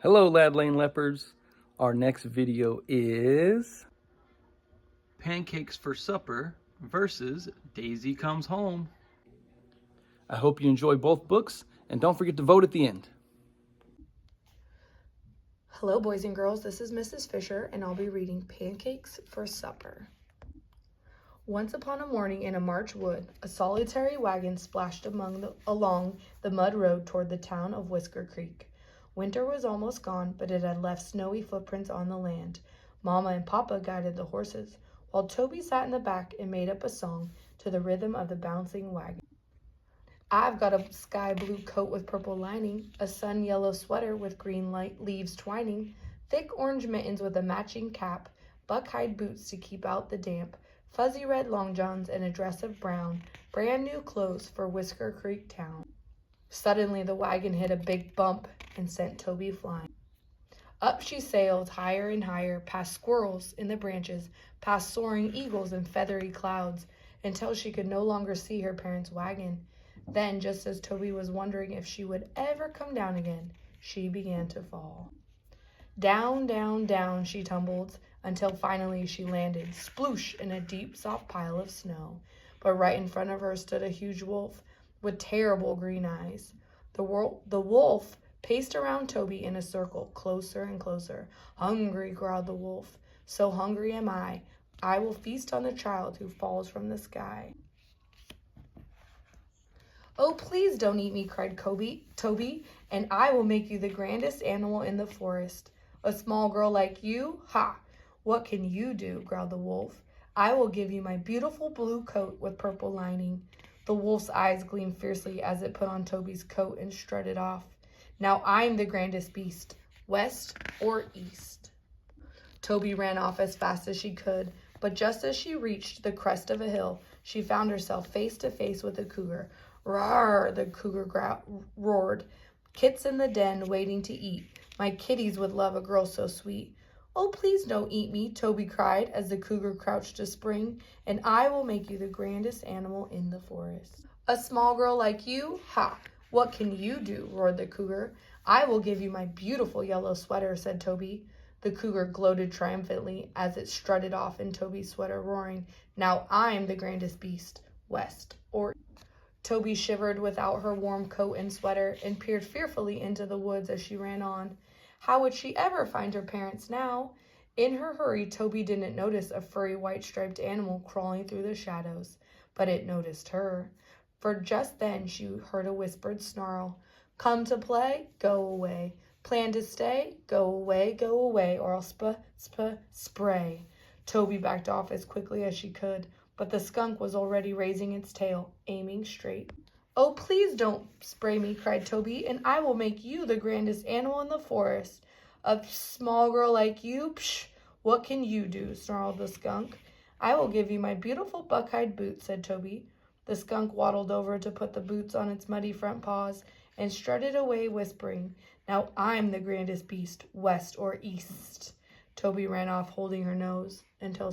Hello, Lad Lane Leopards. Our next video is Pancakes for Supper versus Daisy Comes Home. I hope you enjoy both books, and don't forget to vote at the end. Hello, boys and girls. This is Mrs. Fisher, and I'll be reading Pancakes for Supper. Once upon a morning in a March wood, a solitary wagon splashed along the mud road toward the town of Whisker Creek. Winter was almost gone, but it had left snowy footprints on the land. Mama and Papa guided the horses, while Toby sat in the back and made up a song to the rhythm of the bouncing wagon. I've got a sky blue coat with purple lining, a sun yellow sweater with green leaves twining, thick orange mittens with a matching cap, buck-hide boots to keep out the damp, fuzzy red long johns and a dress of brown, brand new clothes for Whisker Creek town. Suddenly the wagon hit a big bump and sent Toby flying. Up she sailed, higher and higher, past squirrels in the branches, past soaring eagles and feathery clouds, until she could no longer see her parents' wagon. Then, just as Toby was wondering if she would ever come down again, she began to fall. Down, down, down she tumbled, until finally she landed, sploosh, in a deep, soft pile of snow. But right in front of her stood a huge wolf with terrible green eyes. The wolf paced around Toby in a circle, closer and closer. Hungry, growled the wolf. So hungry am I. I will feast on the child who falls from the sky. Oh, please don't eat me, cried Toby, and I will make you the grandest animal in the forest. A small girl like you? Ha! What can you do? Growled the wolf. I will give you my beautiful blue coat with purple lining. The wolf's eyes gleamed fiercely as it put on Toby's coat and strutted off. Now I'm the grandest beast, west or east. Toby ran off as fast as she could, but just as she reached the crest of a hill, she found herself face to face with a cougar. Rawr, the cougar roared. Kit's in the den waiting to eat. My kitties would love a girl so sweet. Oh, please don't eat me, Toby cried as the cougar crouched to spring, and I will make you the grandest animal in the forest. A small girl like you? Ha! What can you do? Roared the cougar. I will give you my beautiful yellow sweater, said Toby. The cougar gloated triumphantly as it strutted off in Toby's sweater, roaring, Now I'm the grandest beast, west or east. Toby shivered without her warm coat and sweater and peered fearfully into the woods as she ran on. How would she ever find her parents now? In her hurry, Toby didn't notice a furry white-striped animal crawling through the shadows, but it noticed her. For just then she heard a whispered snarl. Come to play? Go away. Plan to stay? Go away, or I'll spray. Toby backed off as quickly as she could, but the skunk was already raising its tail, aiming straight. Oh, please don't spray me, cried Toby, and I will make you the grandest animal in the forest. A small girl like you? Psh! What can you do? Snarled the skunk. I will give you my beautiful buck-hide boots, said Toby. The skunk waddled over to put the boots on its muddy front paws and strutted away, whispering, Now I'm the grandest beast, west or east. Toby ran off, holding her nose, until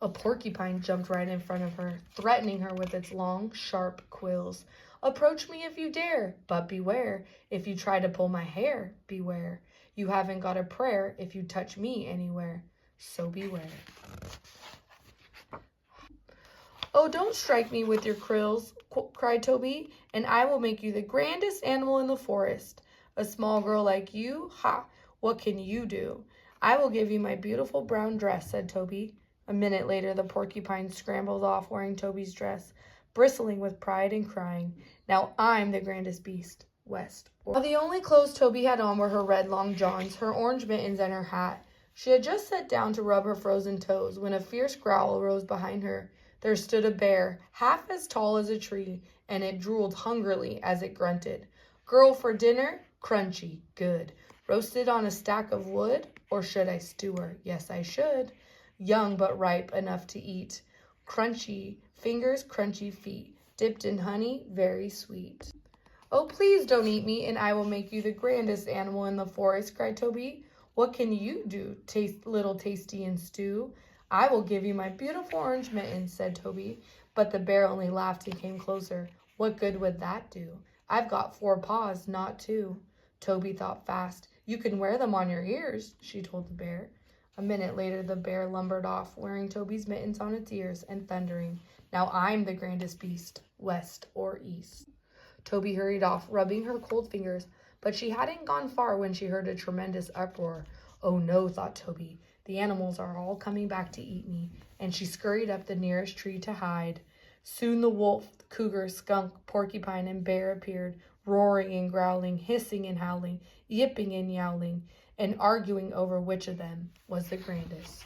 a porcupine jumped right in front of her, threatening her with its long, sharp quills. Approach me if you dare, but beware. If you try to pull my hair, beware. You haven't got a prayer if you touch me anywhere, so beware. Oh, don't strike me with your quills, cried Toby, and I will make you the grandest animal in the forest. A small girl like you? Ha! What can you do? I will give you my beautiful brown dress, said Toby. A minute later, the porcupine scrambled off wearing Toby's dress, bristling with pride and crying, Now I'm the grandest beast, west or east. The only clothes Toby had on were her red long johns, her orange mittens, and her hat. She had just sat down to rub her frozen toes when a fierce growl arose behind her. There stood a bear, half as tall as a tree, and it drooled hungrily as it grunted. Girl for dinner? Crunchy, good. Roasted on a stack of wood? Or should I stew her? Yes, I should. Young but ripe enough to eat. Crunchy fingers, crunchy feet. Dipped in honey, very sweet. Oh, please don't eat me, and I will make you the grandest animal in the forest, cried Toby. What can you do, little tasty and stew? I will give you my beautiful orange mittens, said Toby. But the bear only laughed and came closer. What good would that do? I've got 4 paws, not 2. Toby thought fast. You can wear them on your ears, she told the bear. A minute later, the bear lumbered off, wearing Toby's mittens on its ears and thundering, "Now I'm the grandest beast, west or east." Toby hurried off, rubbing her cold fingers, but she hadn't gone far when she heard a tremendous uproar. Oh no, thought Toby, the animals are all coming back to eat me, and she scurried up the nearest tree to hide. Soon the wolf, cougar, skunk, porcupine, and bear appeared, roaring and growling, hissing and howling, yipping and yowling, and arguing over which of them was the grandest.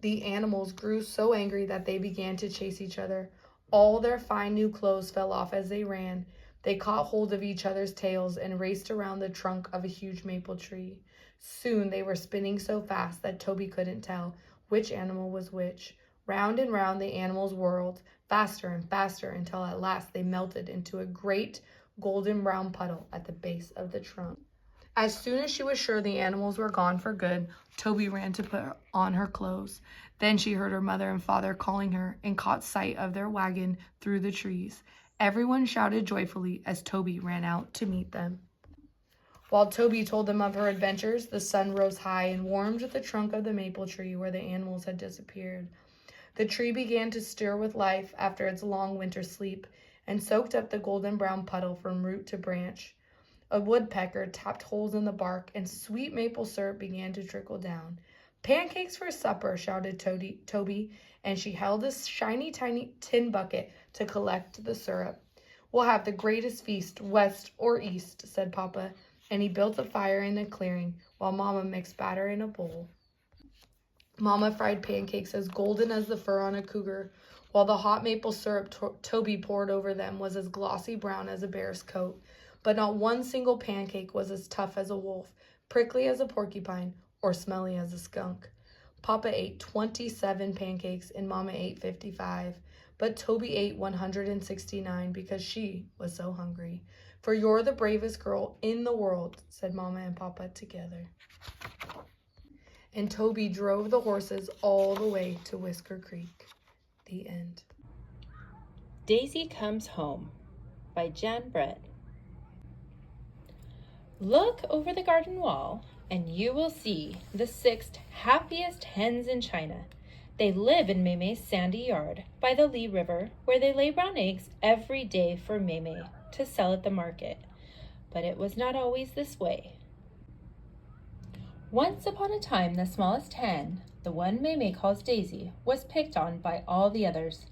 The animals grew so angry that they began to chase each other. All their fine new clothes fell off as they ran. They caught hold of each other's tails and raced around the trunk of a huge maple tree. Soon they were spinning so fast that Toby couldn't tell which animal was which. Round and round the animals whirled, faster and faster, until at last they melted into a great golden brown puddle at the base of the trunk. As soon as she was sure the animals were gone for good, Toby ran to put on her clothes. Then she heard her mother and father calling her and caught sight of their wagon through the trees. Everyone shouted joyfully as Toby ran out to meet them. While Toby told them of her adventures, the sun rose high and warmed the trunk of the maple tree where the animals had disappeared. The tree began to stir with life after its long winter sleep and soaked up the golden brown puddle from root to branch. A woodpecker tapped holes in the bark, and sweet maple syrup began to trickle down. "Pancakes for supper," shouted Toby, and she held a shiny tiny tin bucket to collect the syrup. "We'll have the greatest feast, west or east," said Papa, and he built a fire in the clearing while Mama mixed batter in a bowl. Mama fried pancakes as golden as the fur on a cougar, while the hot maple syrup Toby poured over them was as glossy brown as a bear's coat. But not one single pancake was as tough as a wolf, prickly as a porcupine, or smelly as a skunk. Papa ate 27 pancakes and Mama ate 55, but Toby ate 169 because she was so hungry. "For you're the bravest girl in the world," said Mama and Papa together. And Toby drove the horses all the way to Whisker Creek. The end. Daisy Comes Home by Jan Brett. Look over the garden wall, and you will see the 6 happiest hens in China. They live in Mei's sandy yard by the Li River, where they lay brown eggs every day for Mei to sell at the market. But it was not always this way. Once upon a time, the smallest hen, the one Mei calls Daisy, was picked on by all the others.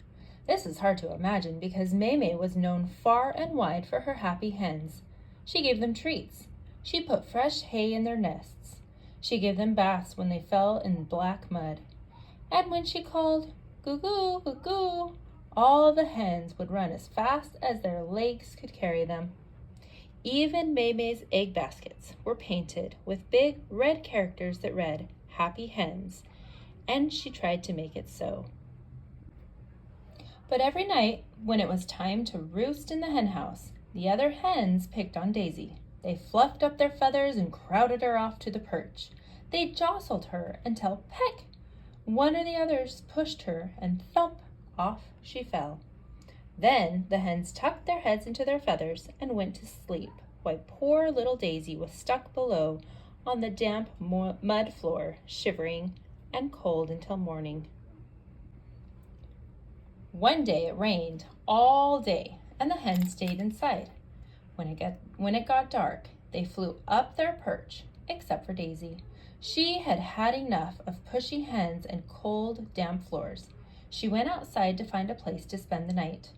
This is hard to imagine because Mei was known far and wide for her happy hens. She gave them treats. She put fresh hay in their nests. She gave them baths when they fell in black mud. And when she called, "Goo-goo, goo-goo," all the hens would run as fast as their legs could carry them. Even Mei's egg baskets were painted with big red characters that read, "Happy Hens," and she tried to make it so. But every night, when it was time to roost in the hen house, the other hens picked on Daisy. They fluffed up their feathers and crowded her off to the perch. They jostled her until, peck, one or the others pushed her, and thump, off she fell. Then the hens tucked their heads into their feathers and went to sleep, while poor little Daisy was stuck below on the damp mud floor, shivering and cold until morning. One day it rained all day, and the hens stayed inside. When it got dark, they flew up their perch, except for Daisy. She had had enough of pushy hens and cold, damp floors. She went outside to find a place to spend the night.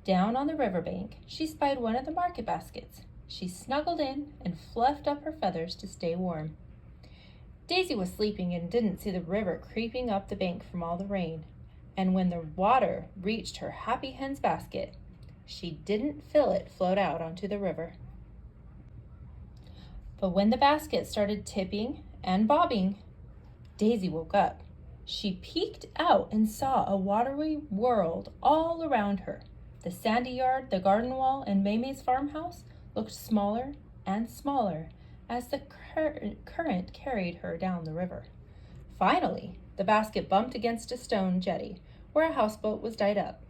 Down on the riverbank, she spied one of the market baskets. She snuggled in and fluffed up her feathers to stay warm. Daisy was sleeping and didn't see the river creeping up the bank from all the rain. And when the water reached her happy hen's basket, she didn't feel it float out onto the river. But when the basket started tipping and bobbing, Daisy woke up. She peeked out and saw a watery world all around her. The sandy yard, the garden wall, and Mei's farmhouse looked smaller and smaller as the current carried her down the river. Finally, the basket bumped against a stone jetty where a houseboat was tied up.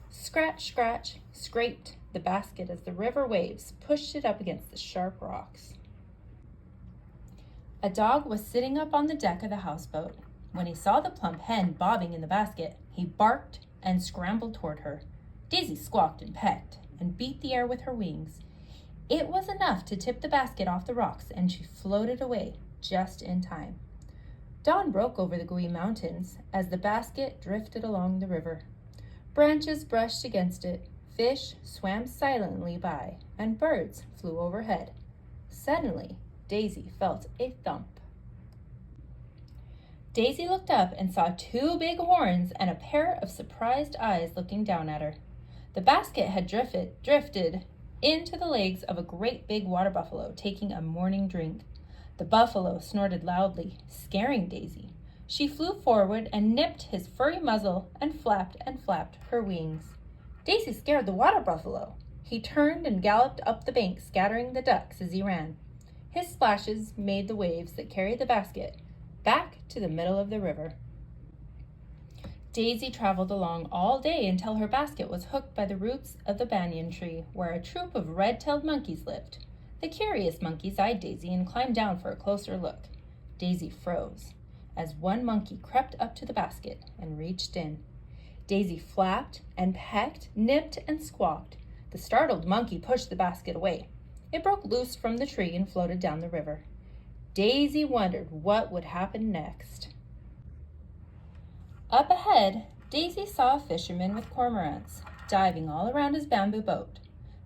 Scratch, scratch, scraped the basket as the river waves pushed it up against the sharp rocks. A dog was sitting up on the deck of the houseboat. When he saw the plump hen bobbing in the basket, he barked and scrambled toward her. Daisy squawked and pecked and beat the air with her wings. It was enough to tip the basket off the rocks, and she floated away just in time. Dawn broke over the gooey mountains as the basket drifted along the river. Branches brushed against it, fish swam silently by, and birds flew overhead. Suddenly, Daisy felt a thump. Daisy looked up and saw two big horns and a pair of surprised eyes looking down at her. The basket had drifted into the legs of a great big water buffalo taking a morning drink. The buffalo snorted loudly, scaring Daisy. She flew forward and nipped his furry muzzle and flapped her wings. Daisy scared the water buffalo. He turned and galloped up the bank, scattering the ducks as he ran. His splashes made the waves that carried the basket back to the middle of the river. Daisy traveled along all day until her basket was hooked by the roots of the banyan tree, where a troop of red-tailed monkeys lived. The curious monkeys eyed Daisy and climbed down for a closer look. Daisy froze as one monkey crept up to the basket and reached in. Daisy flapped and pecked, nipped and squawked. The startled monkey pushed the basket away. It broke loose from the tree and floated down the river. Daisy wondered what would happen next. Up ahead, Daisy saw a fisherman with cormorants diving all around his bamboo boat.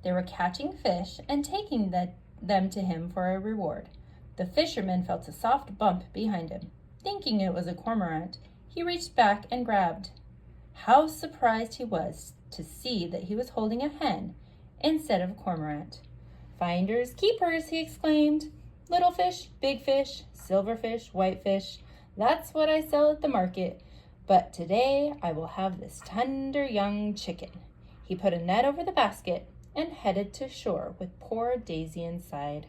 They were catching fish and taking them to him for a reward. The fisherman felt a soft bump behind him. Thinking it was a cormorant, he reached back and grabbed. How surprised he was to see that he was holding a hen instead of a cormorant. "Finders, keepers," he exclaimed. "Little fish, big fish, silver fish, white fish. That's what I sell at the market. But today I will have this tender young chicken." He put a net over the basket and headed to shore with poor Daisy inside.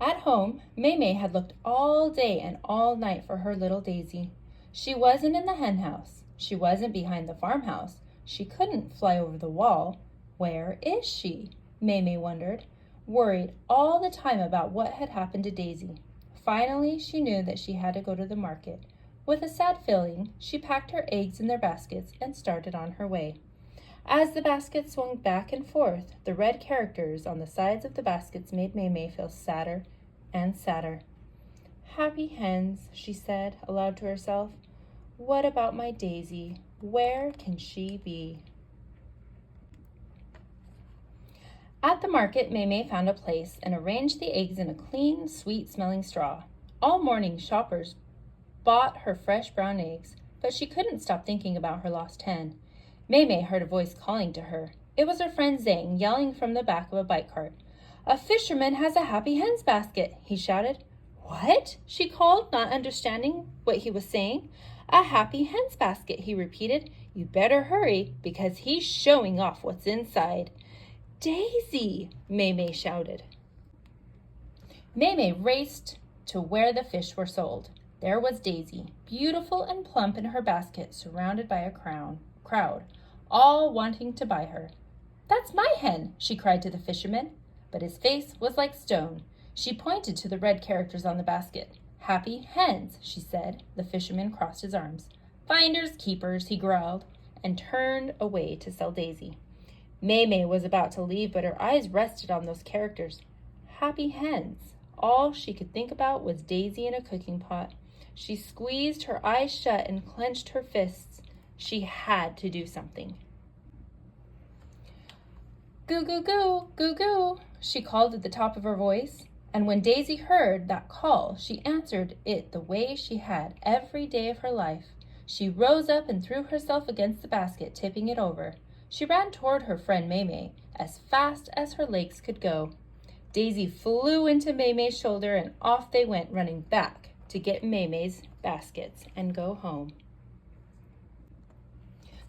At home, Maymay had looked all day and all night for her little Daisy. She wasn't in the hen house. She wasn't behind the farmhouse. She couldn't fly over the wall. Where is she? Maymay wondered, worried all the time about what had happened to Daisy. Finally, she knew that she had to go to the market. With a sad feeling, she packed her eggs in their baskets and started on her way. As the basket swung back and forth, the red characters on the sides of the baskets made Maymay feel sadder and sadder. "Happy hens," she said aloud to herself. "What about my Daisy? Where can she be?" At the market, Maymay found a place and arranged the eggs in a clean, sweet-smelling straw. All morning, shoppers bought her fresh brown eggs, but she couldn't stop thinking about her lost hen. Maymay heard a voice calling to her. It was her friend Zhang, yelling from the back of a bike cart. "A fisherman has a happy hen's basket," he shouted. "What?" she called, not understanding what he was saying. "A happy hen's basket," he repeated. "You better hurry, because he's showing off what's inside." "Daisy!" Maymay shouted. Maymay raced to where the fish were sold. There was Daisy, beautiful and plump in her basket, surrounded by a crowd, all wanting to buy her. "That's my hen," she cried to the fisherman, but his face was like stone. She pointed to the red characters on the basket. "Happy hens," she said. The fisherman crossed his arms. "Finders, keepers," he growled, and turned away to sell Daisy. Maymay was about to leave, but her eyes rested on those characters. Happy hens. All she could think about was Daisy in a cooking pot. She squeezed her eyes shut and clenched her fists. She had to do something. "Goo, goo, goo, goo, goo," she called at the top of her voice. And when Daisy heard that call, she answered it the way she had every day of her life. She rose up and threw herself against the basket, tipping it over. She ran toward her friend Maymay as fast as her legs could go. Daisy flew into Maymay's shoulder, and off they went, running back to get Maymay's baskets and go home.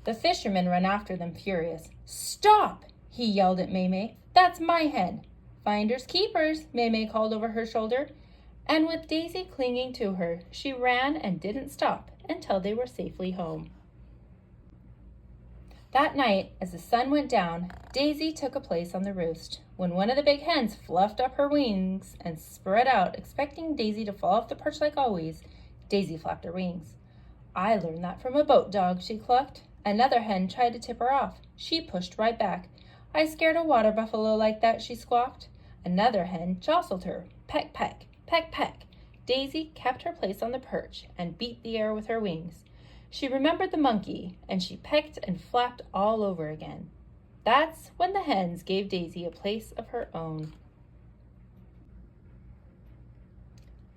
The fisherman ran after them, furious. "Stop!" he yelled at Maymay. "That's my hen." "Finders, keepers," Maymay called over her shoulder. And with Daisy clinging to her, she ran and didn't stop until they were safely home. That night, as the sun went down, Daisy took a place on the roost. When one of the big hens fluffed up her wings and spread out, expecting Daisy to fall off the perch like always, Daisy flapped her wings. "I learned that from a boat dog," she clucked. Another hen tried to tip her off. She pushed right back. "I scared a water buffalo like that," she squawked. Another hen jostled her. Peck, peck, peck, peck. Daisy kept her place on the perch and beat the air with her wings. She remembered the monkey, and she pecked and flapped all over again. That's when the hens gave Daisy a place of her own.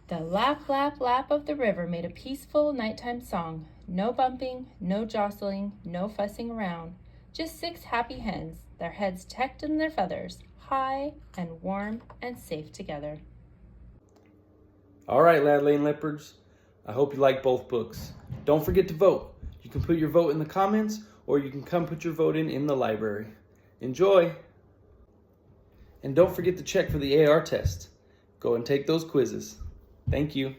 The lap, lap, lap of the river made a peaceful nighttime song. No bumping, no jostling, no fussing around. Just 6 happy hens, their heads tucked in their feathers, high and warm and safe together. All right, Lad Lane Leopards. I hope you like both books. Don't forget to vote. You can put your vote in the comments, or you can come put your vote in the library. Enjoy! And don't forget to check for the AR test. Go and take those quizzes. Thank you.